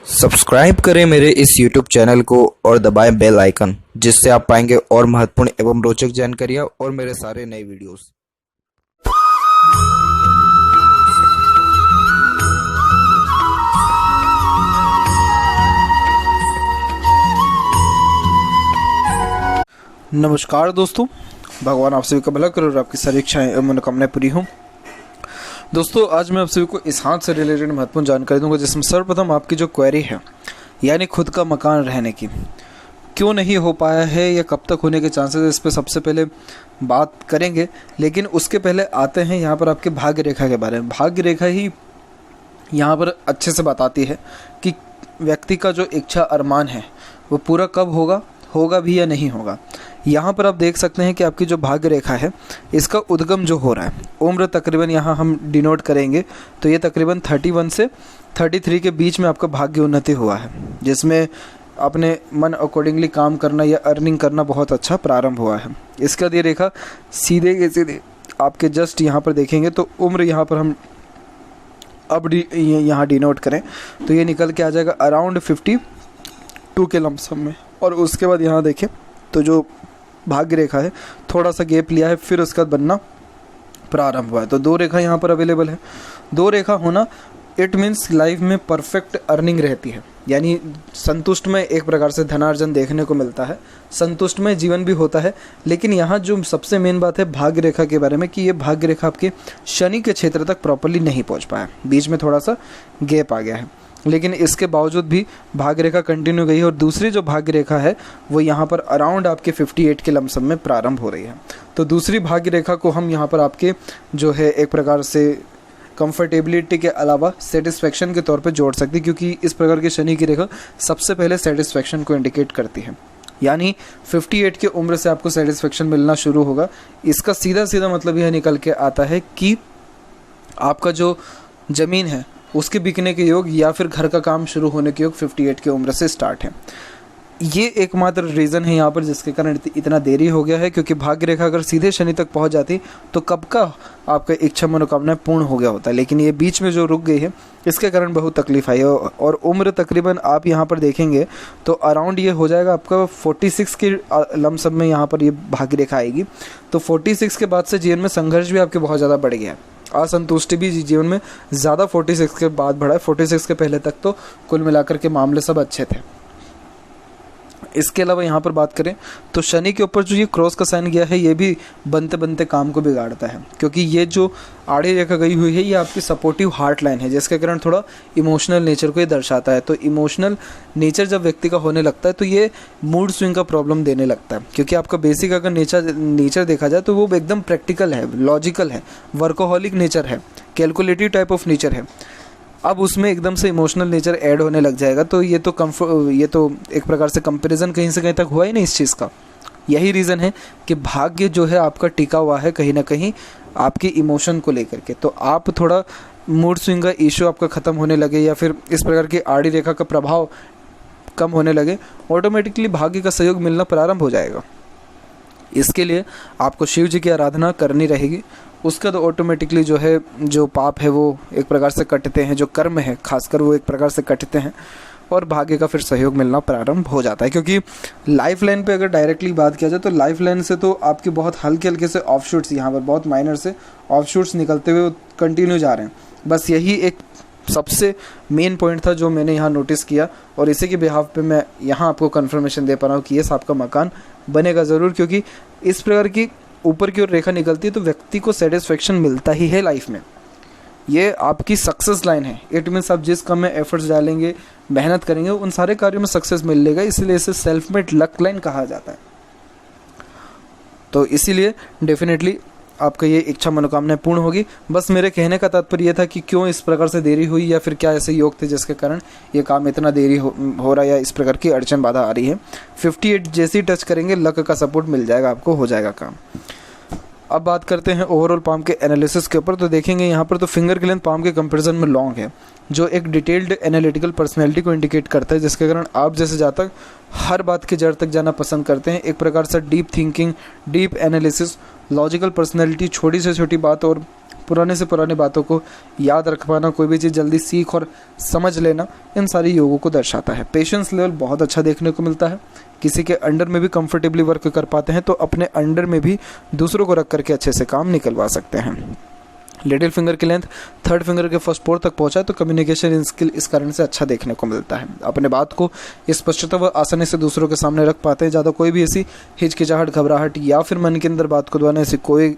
Subscribe करें मेरे इस YouTube चैनल को और दबाएं बेल आइकन, जिससे आप पाएंगे और महत्वपूर्ण एवं रोचक जानकारियाँ और मेरे सारे नए वीडियोस। नमस्कार दोस्तों, भगवान आप सभी का भला करे और आपकी सारी इच्छाएं एवं मनोकामनाएं पूरी हों। दोस्तों, आज मैं आप सभी को इस हाथ से रिलेटेड महत्वपूर्ण जानकारी दूंगा, जिसमें सर्वप्रथम आपकी जो क्वेरी है, यानी खुद का मकान रहने की क्यों नहीं हो पाया है या कब तक होने के चांसेस है, इस पर सबसे पहले बात करेंगे। लेकिन उसके पहले आते हैं यहाँ पर आपके भाग्य रेखा के बारे में। भाग्य रेखा ही यहाँ पर अच्छे से बताती है कि व्यक्ति का जो इच्छा अरमान है वो पूरा कब होगा भी या नहीं होगा। यहाँ पर आप देख सकते हैं कि आपकी जो भाग्य रेखा है, इसका उद्गम जो हो रहा है, उम्र तकरीबन यहाँ हम डिनोट करेंगे तो ये तकरीबन 31 से 33 के बीच में आपका भाग्य उन्नति हुआ है, जिसमें अपने मन अकॉर्डिंगली काम करना या अर्निंग करना बहुत अच्छा प्रारंभ हुआ है। इसका ये रेखा सीधे के सीधे आपके जस्ट यहाँ पर देखेंगे तो उम्र यहाँ पर हम अब यहाँ डिनोट करें तो ये निकल के आ जाएगा अराउंड 52 के लमसम में। और उसके बाद यहाँ देखें तो जो भाग्य रेखा है थोड़ा सा गैप लिया है, फिर उसका बनना प्रारंभ हुआ है। तो दो रेखा यहाँ पर अवेलेबल है। दो रेखा होना इट मीन्स लाइफ में परफेक्ट अर्निंग रहती है, यानी संतुष्ट में एक प्रकार से धनार्जन देखने को मिलता है, संतुष्ट में जीवन भी होता है। लेकिन यहाँ जो सबसे मेन बात है भाग्य रेखा के बारे में कि ये भाग्य रेखा आपके शनि के क्षेत्र तक प्रॉपरली नहीं पहुँच पाया, बीच में थोड़ा सा गैप आ गया है। लेकिन इसके बावजूद भी भाग्य रेखा कंटिन्यू गई है। और दूसरी जो भाग्य रेखा है वो यहाँ पर अराउंड आपके 58 के लमसम में प्रारंभ हो रही है। तो दूसरी भाग्य रेखा को हम यहाँ पर आपके जो है एक प्रकार से कंफर्टेबिलिटी के अलावा सेटिस्फेक्शन के तौर पे जोड़ सकते हैं, क्योंकि इस प्रकार की शनि की रेखा सबसे पहले सेटिस्फेक्शन को इंडिकेट करती है। यानी 58 की उम्र से आपको सेटिस्फेक्शन मिलना शुरू होगा। इसका सीधा सीधा मतलब यह निकल के आता है कि आपका जो ज़मीन है उसके बिकने के योग या फिर घर का काम शुरू होने के योग 58 की उम्र से स्टार्ट है। ये एकमात्र रीज़न है यहाँ पर जिसके कारण इतना देरी हो गया है, क्योंकि भाग्य रेखा अगर सीधे शनि तक पहुँच जाती तो कब का आपका इच्छा मनोकामना पूर्ण हो गया होता। लेकिन ये बीच में जो रुक गई है इसके कारण बहुत तकलीफ आई है। और उम्र तकरीबन आप यहाँ पर देखेंगे तो अराउंड ये हो जाएगा आपका 46 के लमसम में यहाँ पर ये भाग्य रेखा आएगी। तो 46 के बाद से जीवन में संघर्ष भी आपके बहुत ज़्यादा बढ़ गया है, असंतुष्टि भी जीवन में ज़्यादा 46 के बाद बढ़ा है। 46 के पहले तक तो कुल मिलाकर के मामले सब अच्छे थे। इसके अलावा यहाँ पर बात करें तो शनि के ऊपर जो ये क्रॉस का साइन गया है ये भी बनते बनते काम को बिगाड़ता है, क्योंकि ये जो आड़ी रेखा गई हुई है ये आपकी सपोर्टिव हार्ट लाइन है, जिसके कारण थोड़ा इमोशनल नेचर को ये दर्शाता है। तो इमोशनल नेचर जब व्यक्ति का होने लगता है तो ये मूड स्विंग का प्रॉब्लम देने लगता है, क्योंकि आपका बेसिक अगर नेचर देखा जाए तो वो एकदम प्रैक्टिकल है, लॉजिकल है, वर्कोहॉलिक नेचर है, कैलकुलेटिव टाइप ऑफ नेचर है। अब उसमें एकदम से इमोशनल नेचर ऐड होने लग जाएगा तो ये तो एक प्रकार से कंपैरिजन कहीं से कहीं तक हुआ ही नहीं इस चीज़ का। यही रीज़न है कि भाग्य जो है आपका टिका हुआ है कहीं ना कहीं आपके इमोशन को लेकर के। तो आप थोड़ा मूड स्विंग का इशू आपका ख़त्म होने लगे या फिर इस प्रकार की आड़ी रेखा का प्रभाव कम होने लगे, ऑटोमेटिकली भाग्य का सहयोग मिलना प्रारंभ हो जाएगा। इसके लिए आपको शिव जी की आराधना करनी रहेगी। उसका तो ऑटोमेटिकली जो है जो पाप है वो एक प्रकार से कटते हैं, जो कर्म है खासकर वो एक प्रकार से कटते हैं और भाग्य का फिर सहयोग मिलना प्रारंभ हो जाता है। क्योंकि लाइफ लाइन पे अगर डायरेक्टली बात किया जाए तो लाइफ लाइन से तो आपके बहुत हल्के हल्के से ऑफशूट्स यहाँ पर बहुत माइनर से ऑफशूट्स निकलते हुए कंटिन्यू जा रहे हैं। बस यही एक सबसे मेन पॉइंट था जो मैंने यहाँ नोटिस किया, और इसी के बिहाफ पे मैं यहाँ आपको कंफर्मेशन दे पा रहा हूँ कि यस आपका मकान बनेगा ज़रूर, क्योंकि इस प्रकार की ऊपर की ओर रेखा निकलती है तो व्यक्ति को सेटिस्फेक्शन मिलता ही है लाइफ में। ये आपकी सक्सेस लाइन है। इट मीन्स आप जिस काम में एफर्ट्स डालेंगे, मेहनत करेंगे, उन सारे कार्यों में सक्सेस मिलेगा, इसलिए इसे सेल्फ मेड लक लाइन कहा जाता है। तो इसीलिए डेफिनेटली आपका ये इच्छा मनोकामना पूर्ण होगी। बस मेरे कहने का तात्पर्य ये था कि क्यों इस प्रकार से देरी हुई या फिर क्या ऐसे योग थे जिसके कारण ये काम इतना देरी हो रहा है या इस प्रकार की अड़चन बाधा आ रही है। 58 जैसे ही टच करेंगे लक का सपोर्ट मिल जाएगा, आपको हो जाएगा काम। अब बात करते हैं ओवरऑल पाम के एनालिसिस के ऊपर। तो देखेंगे यहाँ पर तो फिंगर की लेंथ पाम के कंपैरिजन में लॉन्ग है, जो एक डिटेल्ड एनालिटिकल पर्सनैलिटी को इंडिकेट करता है, जिसके कारण आप जैसे जातक हर बात की जड़ तक जाना पसंद करते हैं। एक प्रकार से deep thinking, deep analysis, logical personality, छोटी से छोटी बात और पुराने से पुरानी बातों को याद रख पाना, कोई भी चीज़ जल्दी सीख और समझ लेना, इन सारी योगों को दर्शाता है। पेशेंस लेवल बहुत अच्छा देखने को मिलता है। किसी के अंडर में भी कंफर्टेबली वर्क कर पाते हैं तो अपने अंडर में भी दूसरों को रख करके अच्छे से काम निकलवा सकते हैं। लिटिल फिंगर की लेंथ थर्ड फिंगर के फर्स्ट पोर तक पहुंचा है तो कम्युनिकेशन स्किल इस कारण से अच्छा देखने को मिलता है। अपने बात को स्पष्टता व आसानी से दूसरों के सामने रख पाते हैं। ज़्यादा कोई भी ऐसी हिचकिचाहट, घबराहट या फिर मन के अंदर बात को दबाना, ऐसी कोई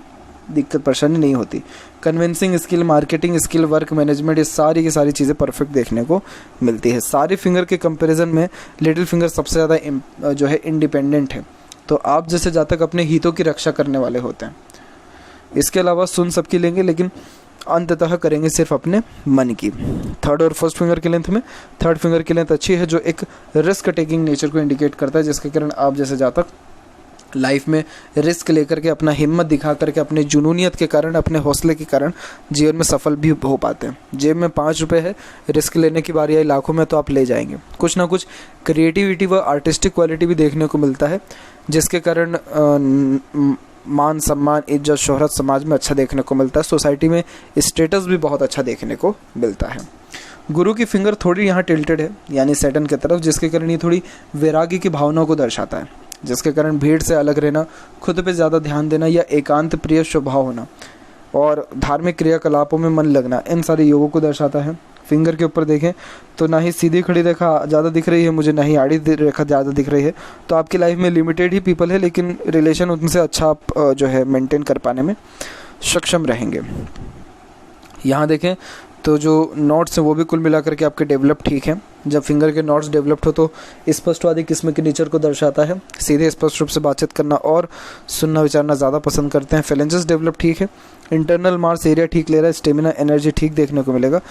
दिक्कत परेशानी नहीं होती। Convincing skill, marketing skill, work management, ये सारी की सारी चीज़ें परफेक्ट देखने को मिलती है। सारी फिंगर के कंपैरिजन में लिटिल फिंगर सबसे ज़्यादा जो है इंडिपेंडेंट है। तो आप जैसे जातक अपने हितों की रक्षा करने वाले होते हैं। इसके अलावा सुन सबकी लेंगे लेकिन अंततः करेंगे सिर्फ अपने मन की। थर्ड और फर्स्ट फिंगर की लेंथ में थर्ड फिंगर की लेंथ अच्छी है जो एक रिस्क टेकिंग नेचर को इंडिकेट करता है, जिसके कारण आप जैसे जातक लाइफ में रिस्क लेकर के, अपना हिम्मत दिखा करके, अपने जुनूनियत के कारण, अपने हौसले के कारण जीवन में सफल भी हो पाते हैं। जेब में 5 रुपये है, रिस्क लेने की बारी आई लाखों में तो आप ले जाएंगे। कुछ ना कुछ क्रिएटिविटी व आर्टिस्टिक क्वालिटी भी देखने को मिलता है, जिसके कारण मान सम्मान, इज्जत, शोहरत समाज में अच्छा देखने को मिलता है। सोसाइटी में स्टेटस भी बहुत अच्छा देखने को मिलता है। गुरु की फिंगर थोड़ी यहाँ टिल्टेड है यानी सैटर्न की तरफ, जिसके कारण ये थोड़ी वैरागी की भावनाओं को दर्शाता है, जिसके कारण भीड़ से अलग रहना, खुद पे ज़्यादा ध्यान देना या एकांत प्रिय स्वभाव होना और धार्मिक क्रियाकलापों में मन लगना, इन सारे योगों को दर्शाता है। फिंगर के ऊपर देखें तो ना ही सीधी खड़ी रेखा ज़्यादा दिख रही है मुझे, ना ही आड़ी रेखा ज़्यादा दिख रही है। तो आपकी लाइफ में लिमिटेड ही पीपल है, लेकिन रिलेशन उनसे अच्छा आप जो है मेंटेन कर पाने में सक्षम रहेंगे। यहाँ देखें तो जो नोट्स हैं वो भी कुल मिलाकर के आपके डेवलप ठीक हैं। जब फिंगर के नोट्स डेवलप्ड हो तो स्पष्टवादी किस्म के नेचर को दर्शाता है। सीधे स्पष्ट रूप से बातचीत करना और सुनना विचारना ज़्यादा पसंद करते हैं। फेलेंजेस डेवलप ठीक है। इंटरनल मार्स एरिया ठीक ले रहा है। स्टेमिना, एनर्जी ठीक देखने को मिलेगा।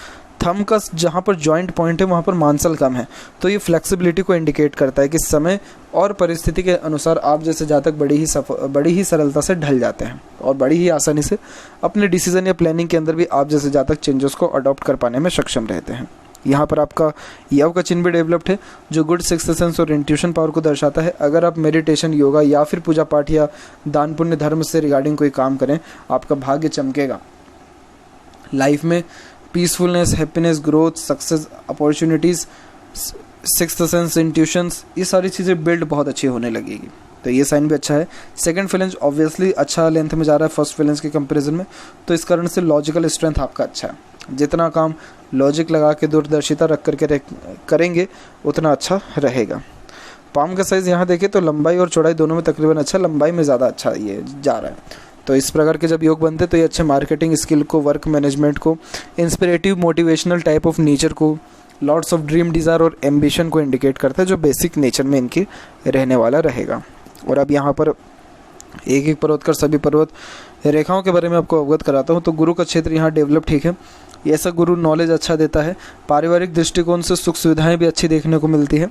थंब का जहाँ पर जॉइंट पॉइंट है वहाँ पर मांसल कम है, तो ये फ्लेक्सिबिलिटी को इंडिकेट करता है कि समय और परिस्थिति के अनुसार आप जैसे जातक बड़ी ही सरलता से ढल जाते हैं और बड़ी ही आसानी से अपने डिसीजन या प्लानिंग के अंदर भी आप जैसे जातक चेंजेस को अडॉप्ट कर पाने में सक्षम रहते हैं। यहाँ पर आपका यव का चिन्ह भी डेवलप्ड है जो गुड सिक्स्थ सेंस और इंट्यूशन पावर को दर्शाता है। अगर आप मेडिटेशन, योगा या फिर पूजा पाठ या दान पुण्य धर्म से रिगार्डिंग कोई काम करें, आपका भाग्य चमकेगा। लाइफ में peacefulness, happiness, growth, success, opportunities, sixth sense, intuitions, ये सारी चीज़ें बिल्ड बहुत अच्छी होने लगेगी। तो ये साइन भी अच्छा है। सेकंड फेलेंज ऑब्वियसली अच्छा लेंथ में जा रहा है फर्स्ट फेलेंज के कंपैरिजन में, तो इस कारण से लॉजिकल स्ट्रेंथ आपका अच्छा है। जितना काम लॉजिक लगा के, दूरदर्शिता रख करके करेंगे उतना अच्छा रहेगा। पाम का साइज़ यहाँ देखें तो लंबाई और चौड़ाई दोनों में तकरीबन अच्छा, लंबाई में ज़्यादा अच्छा ये जा रहा है। तो इस प्रकार के जब योग बनते तो ये अच्छे मार्केटिंग स्किल को, वर्क मैनेजमेंट को, इंस्पिरेटिव मोटिवेशनल टाइप ऑफ नेचर को, लॉट्स ऑफ ड्रीम, डिज़ायर और एम्बिशन को इंडिकेट करता है, जो बेसिक नेचर में इनकी रहने वाला रहेगा। और अब यहाँ पर एक एक पर्वत कर सभी पर्वत रेखाओं के बारे में आपको अवगत कराता हूँ। तो गुरु का क्षेत्र यहाँ डेवलप ठीक है। ऐसा गुरु नॉलेज अच्छा देता है। पारिवारिक दृष्टिकोण से सुख सुविधाएं भी अच्छी देखने को मिलती है।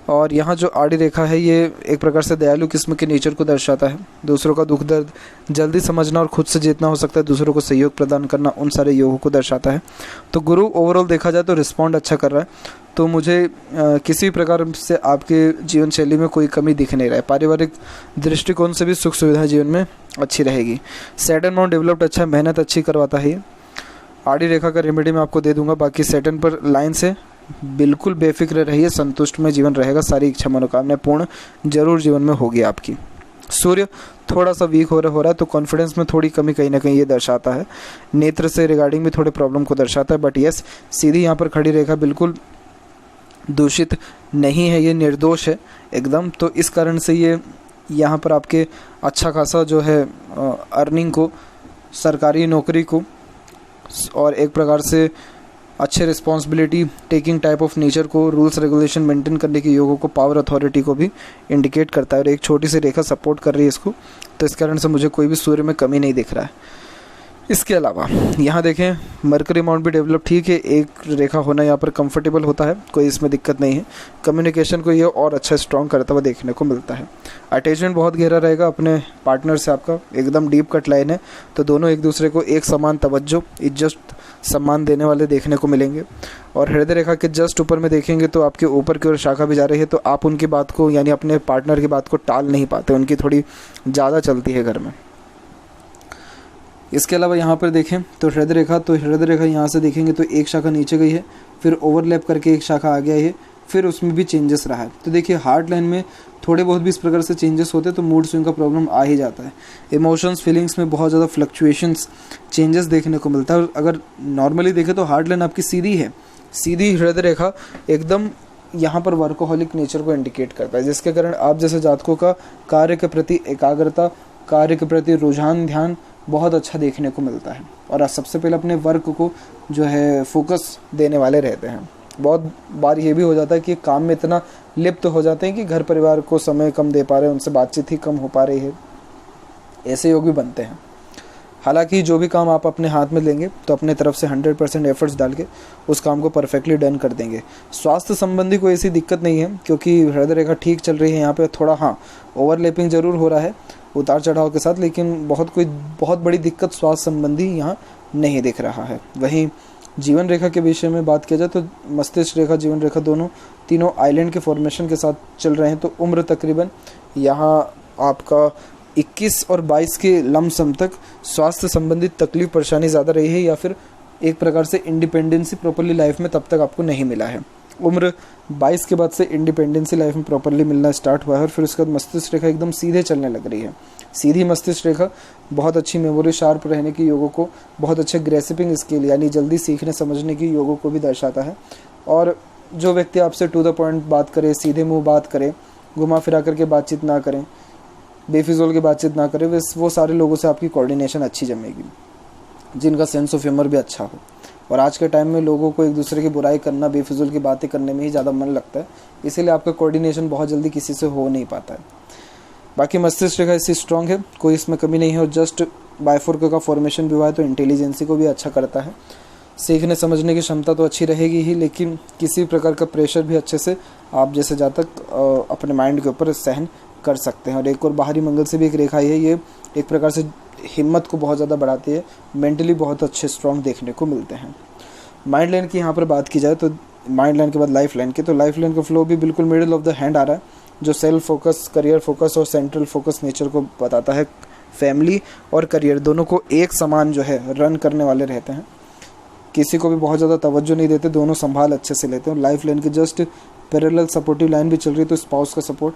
और यहाँ जो आड़ी रेखा है ये एक प्रकार से दयालु किस्म के नेचर को दर्शाता है। दूसरों का दुख दर्द जल्दी समझना और खुद से जितना हो सकता है दूसरों को सहयोग प्रदान करना, उन सारे योगों को दर्शाता है। तो गुरु ओवरऑल देखा जाए तो रिस्पॉन्ड अच्छा कर रहा है। तो मुझे किसी प्रकार से आपके जीवन शैली में कोई कमी दिख नहीं रहा है। पारिवारिक दृष्टिकोण से भी सुख सुविधा जीवन में अच्छी रहेगी। सैटर्न नॉन डेवलप्ड अच्छा है, मेहनत अच्छी करवाता है ये। आड़ी रेखा का रेमेडी मैं आपको दे दूंगा। बाकी सैटर्न पर लाइन से बिल्कुल बेफिक्र रहिए, संतुष्ट में जीवन रहेगा। सारी इच्छा मनोकामना पूर्ण जरूर जीवन में होगी आपकी। सूर्य थोड़ा सा वीक हो रहा है तो कॉन्फिडेंस में थोड़ी कमी कहीं ना कहीं ये दर्शाता है। नेत्र से रिगार्डिंग भी थोड़े प्रॉब्लम को दर्शाता है। बट यस, सीधी यहाँ पर खड़ी रेखा बिल्कुल दूषित नहीं है, ये निर्दोष है एकदम। तो इस कारण से ये यहाँ पर आपके अच्छा खासा जो है अर्निंग को, सरकारी नौकरी को और एक प्रकार से अच्छे responsibility taking type of nature को, रूल्स रेगुलेशन मेंटेन करने के योगों को, पावर अथॉरिटी को भी इंडिकेट करता है। और एक छोटी सी रेखा सपोर्ट कर रही है इसको, तो इस कारण से मुझे कोई भी सूर्य में कमी नहीं दिख रहा है। इसके अलावा यहाँ देखें मरकरी अमाउंट भी डेवलप ठीक है। एक रेखा होना यहाँ पर कंफर्टेबल होता है, कोई इसमें दिक्कत नहीं है। कम्युनिकेशन को ये और अच्छा स्ट्रॉन्ग करता हुआ देखने को मिलता है। अटैचमेंट बहुत गहरा रहेगा अपने पार्टनर से, आपका एकदम डीप कट लाइन है। तो दोनों एक दूसरे को एक समान तवज्जो, इज्जत, सम्मान देने वाले देखने को मिलेंगे। और हृदय रेखा के जस्ट ऊपर में देखेंगे तो आपके ऊपर की ओर शाखा भी जा रही है। तो आप उनकी बात को, यानी अपने पार्टनर की बात को टाल नहीं पाते, उनकी थोड़ी ज़्यादा चलती है घर में। इसके अलावा यहाँ पर देखें तो हृदय रेखा यहाँ से देखेंगे तो एक शाखा नीचे गई है, फिर ओवरलैप करके एक शाखा आ गया है, फिर उसमें भी चेंजेस रहा है। तो देखिए हार्ट लाइन में थोड़े बहुत भी इस प्रकार से चेंजेस होते हैं तो मूड स्विंग का प्रॉब्लम आ ही जाता है। इमोशंस फीलिंग्स में बहुत ज़्यादा फ्लक्चुएशंस चेंजेस देखने को मिलता है। अगर नॉर्मली देखें तो हार्ट लाइन आपकी सीधी है, सीधी हृदय रेखा एकदम यहाँ पर वर्कोहॉलिक नेचर को इंडिकेट करता है, जिसके कारण आप जैसे जातकों का कार्य के प्रति एकाग्रता, कार्य के प्रति रुझान, ध्यान बहुत अच्छा देखने को मिलता है। और आप सबसे पहले अपने वर्क को जो है फोकस देने वाले रहते हैं। बहुत बार ये भी हो जाता है कि काम में इतना लिप्त हो जाते हैं कि घर परिवार को समय कम दे पा रहे हैं, उनसे बातचीत ही कम हो पा रही है, ऐसे योग भी बनते हैं। हालांकि जो भी काम आप अपने हाथ में लेंगे तो अपने तरफ से 100% एफर्ट्स डाल के उस काम को परफेक्टली डन कर देंगे। स्वास्थ्य संबंधी कोई ऐसी दिक्कत नहीं है, क्योंकि हृदय रेखा ठीक चल रही है। यहाँ पे थोड़ा हाँ ओवरलैपिंग ज़रूर हो रहा है उतार चढ़ाव के साथ, लेकिन बहुत बड़ी दिक्कत स्वास्थ्य संबंधी यहाँ नहीं दिख रहा है। वहीं जीवन रेखा के विषय में बात किया जाए तो मस्तिष्क रेखा, जीवन रेखा तीनों आइलैंड के फॉर्मेशन के साथ चल रहे हैं। तो उम्र तकरीबन यहाँ आपका 21 और 22 के लमसम तक स्वास्थ्य संबंधित तकलीफ परेशानी ज़्यादा रही है, या फिर एक प्रकार से इंडिपेंडेंसी प्रॉपरली लाइफ में तब तक आपको नहीं मिला है। उम्र 22 के बाद से इंडिपेंडेंसी लाइफ में प्रॉपरली मिलना स्टार्ट हुआ है, और फिर उसके बाद मस्तिष्क रेखा एकदम सीधे चलने लग रही है। सीधी मस्तिष्क रेखा बहुत अच्छी मेमोरी, शार्प रहने की योगों को, बहुत अच्छे ग्रेसिपिंग स्किल यानी जल्दी सीखने समझने की योगों को भी दर्शाता है। और जो व्यक्ति आपसे टू द पॉइंट बात करे, सीधे मुंह बात करे, घुमा फिरा करके बातचीत ना करें, बेफिजूल की बातचीत ना करें, वो सारे लोगों से आपकी कोऑर्डिनेशन अच्छी जमेगी, जिनका सेंस ऑफ ह्यूमर भी अच्छा हो। और आज के टाइम में लोगों को एक दूसरे की बुराई करना, बेफिजूल की बातें करने में ही ज़्यादा मन लगता है, इसीलिए आपका कोऑर्डिनेशन बहुत जल्दी किसी से हो नहीं पाता है। बाकी मस्तिष्क रेखा इससे स्ट्रॉन्ग है, कोई इसमें कमी नहीं है। और जस्ट बायफोर्क का फॉर्मेशन भी हुआ है तो इंटेलिजेंसी को भी अच्छा करता है। सीखने समझने की क्षमता तो अच्छी रहेगी ही, लेकिन किसी प्रकार का प्रेशर भी अच्छे से आप जैसे जातक अपने माइंड के ऊपर सहन कर सकते हैं। और एक और बाहरी मंगल से भी एक रेखा है, ये एक प्रकार से हिम्मत को बहुत ज़्यादा बढ़ाती है, मेंटली बहुत अच्छे स्ट्रॉन्ग देखने को मिलते हैं। माइंड लाइन की यहाँ पर बात की जाए तो माइंड लाइन के बाद लाइफ लाइन की, तो लाइफ लाइन का फ्लो भी बिल्कुल मिडिल ऑफ द हैंड आ रहा है, जो सेल्फ फोकस, करियर फोकस और सेंट्रल फोकस नेचर को बताता है। फैमिली और करियर दोनों को एक समान जो है रन करने वाले रहते हैं, किसी को भी बहुत ज़्यादा तवज्जो नहीं देते, दोनों संभाल अच्छे से लेते हैं। लाइफ लाइन की जस्ट पैरेलल सपोर्टिव लाइन भी चल रही है, तो स्पाउस का सपोर्ट,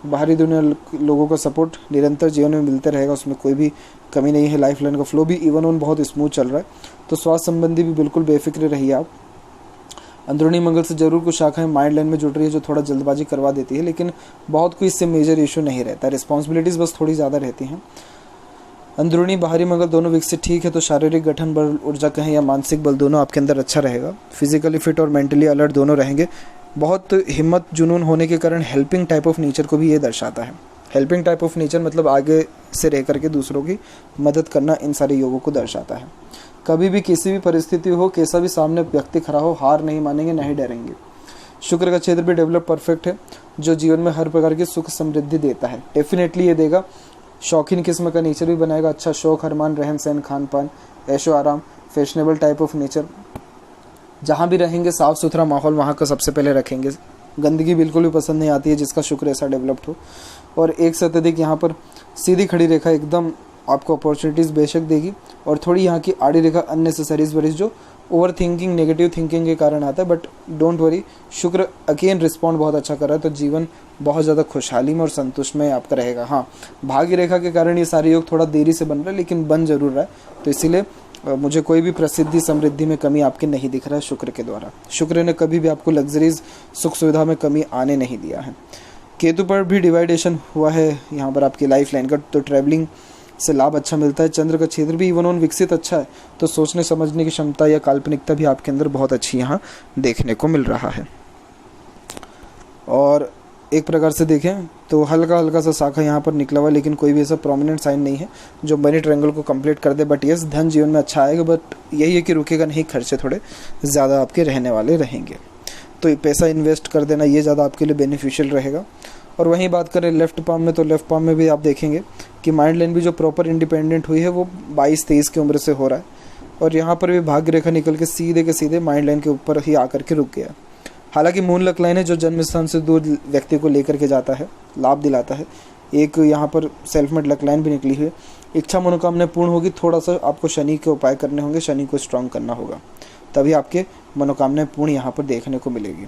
बाहरी दुनिया लोगों का सपोर्ट निरंतर जीवन में मिलते रहेगा, उसमें कोई भी कमी नहीं है। लाइफ लाइन का फ्लो भी इवन ऑन बहुत स्मूथ चल रहा है। तो स्वास्थ्य संबंधी भी बिल्कुल बेफिक्र रहिए आप। अंदरूनी मंगल से जरूर कुछ शाखाएं माइंड लाइन में जुड़ रही है, जो थोड़ा जल्दबाजी करवा देती है, लेकिन बहुत कोई इससे मेजर इशू नहीं रहता। रिस्पॉन्सिबिलिटीज़ बस थोड़ी ज़्यादा रहती हैं। अंदरूनी बाहरी मंगल दोनों विकसित ठीक है, तो शारीरिक गठन बल, ऊर्जा कहें या मानसिक बल, दोनों आपके अंदर अच्छा रहेगा। फिजिकली फिट और मेंटली अलर्ट दोनों रहेंगे। बहुत हिम्मत, जुनून होने के कारण हेल्पिंग टाइप ऑफ नेचर को भी ये दर्शाता है। हेल्पिंग टाइप ऑफ नेचर मतलब आगे से रह करके दूसरों की मदद करना, इन सारे योगों को दर्शाता है। कभी भी किसी भी परिस्थिति हो, कैसा भी सामने व्यक्ति खड़ा हो, हार नहीं मानेंगे, नहीं डरेंगे। शुक्र का क्षेत्र भी डेवलप परफेक्ट है, जो जीवन में हर प्रकार की सुख समृद्धि देता है, डेफिनेटली ये देगा। शौकीन किस्म का नेचर भी बनाएगा, अच्छा शौक, हरमान, रहन सहन, खान पान, ऐशो आराम, फैशनेबल टाइप ऑफ नेचर। जहाँ भी रहेंगे साफ़ सुथरा माहौल वहाँ का सबसे पहले रखेंगे। गंदगी बिल्कुल भी पसंद नहीं आती है, जिसका शुक्र ऐसा डेवलप्ड हो। और एक से अत्यधिक यहाँ पर सीधी खड़ी रेखा एकदम आपको अपॉर्चुनिटीज़ बेशक देगी, और थोड़ी यहाँ की आड़ी रेखा अननेसेसरीज वरीज जो ओवर थिंकिंग, नेगेटिव थिंकिंग के कारण आता है। बट डोंट वरी, शुक्र अगेन रिस्पॉन्ड बहुत अच्छा कर रहा है, तो जीवन बहुत ज़्यादा खुशहाली में और संतुष्ट में आपका रहेगा। हाँ, भाग्य रेखा के कारण ये सारे योग थोड़ा देरी से बन रहा है, लेकिन बन जरूर रहा है। तो इसीलिए मुझे कोई भी प्रसिद्धि समृद्धि में कमी आपके नहीं दिख रहा है शुक्र के द्वारा। शुक्र ने कभी भी आपको लग्जरीज, सुख सुविधा में कमी आने नहीं दिया है। केतु पर भी डिवाइडेशन हुआ है यहाँ पर आपकी लाइफ लाइन का, तो ट्रैवलिंग से लाभ अच्छा मिलता है। चंद्र का क्षेत्र भी इवन ऑन विकसित अच्छा है, तो सोचने समझने की क्षमता या काल्पनिकता भी आपके अंदर बहुत अच्छी यहाँ देखने को मिल रहा है। और एक प्रकार से देखें तो हल्का हल्का सा शाखा यहाँ पर निकला हुआ, लेकिन कोई भी ऐसा प्रोमिनेंट साइन नहीं है जो मनी ट्रायंगल को कंप्लीट कर दे। बट यस, धन जीवन में अच्छा आएगा, बट यही है कि रुकेगा नहीं, खर्चे थोड़े ज़्यादा आपके रहने वाले रहेंगे। तो पैसा इन्वेस्ट कर देना ये ज़्यादा आपके लिए बेनिफिशियल रहेगा। और वहीं बात करें लेफ्ट पाम में, तो लेफ्ट पाम में भी आप देखेंगे कि माइंड लाइन भी जो प्रॉपर इंडिपेंडेंट हुई है वो 22-23 की उम्र से हो रहा है। और यहाँ पर भी भाग्य रेखा निकल के सीधे माइंड लाइन के ऊपर ही आकर के रुक गया। हालांकि मून लक लाइन है जो जन्म स्थान से दूर व्यक्ति को लेकर के जाता है, लाभ दिलाता है, एक यहाँ पर सेल्फ मेड लक लाइन भी निकली है। इच्छा मनोकामना पूर्ण होगी, थोड़ा सा आपको शनि के उपाय करने होंगे, शनि को स्ट्रांग करना होगा, तभी आपके मनोकामनाएं पूर्ण यहाँ पर देखने को मिलेगी।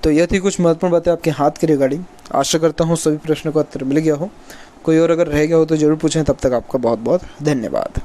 तो यह थी कुछ महत्वपूर्ण बातें आपके हाथ के रिगार्डिंग। आशा करता हूँ सभी प्रश्नों का उत्तर मिल गया हो। कोई और अगर रह गया हो तो ज़रूर पूछें। तब तक आपका बहुत बहुत धन्यवाद।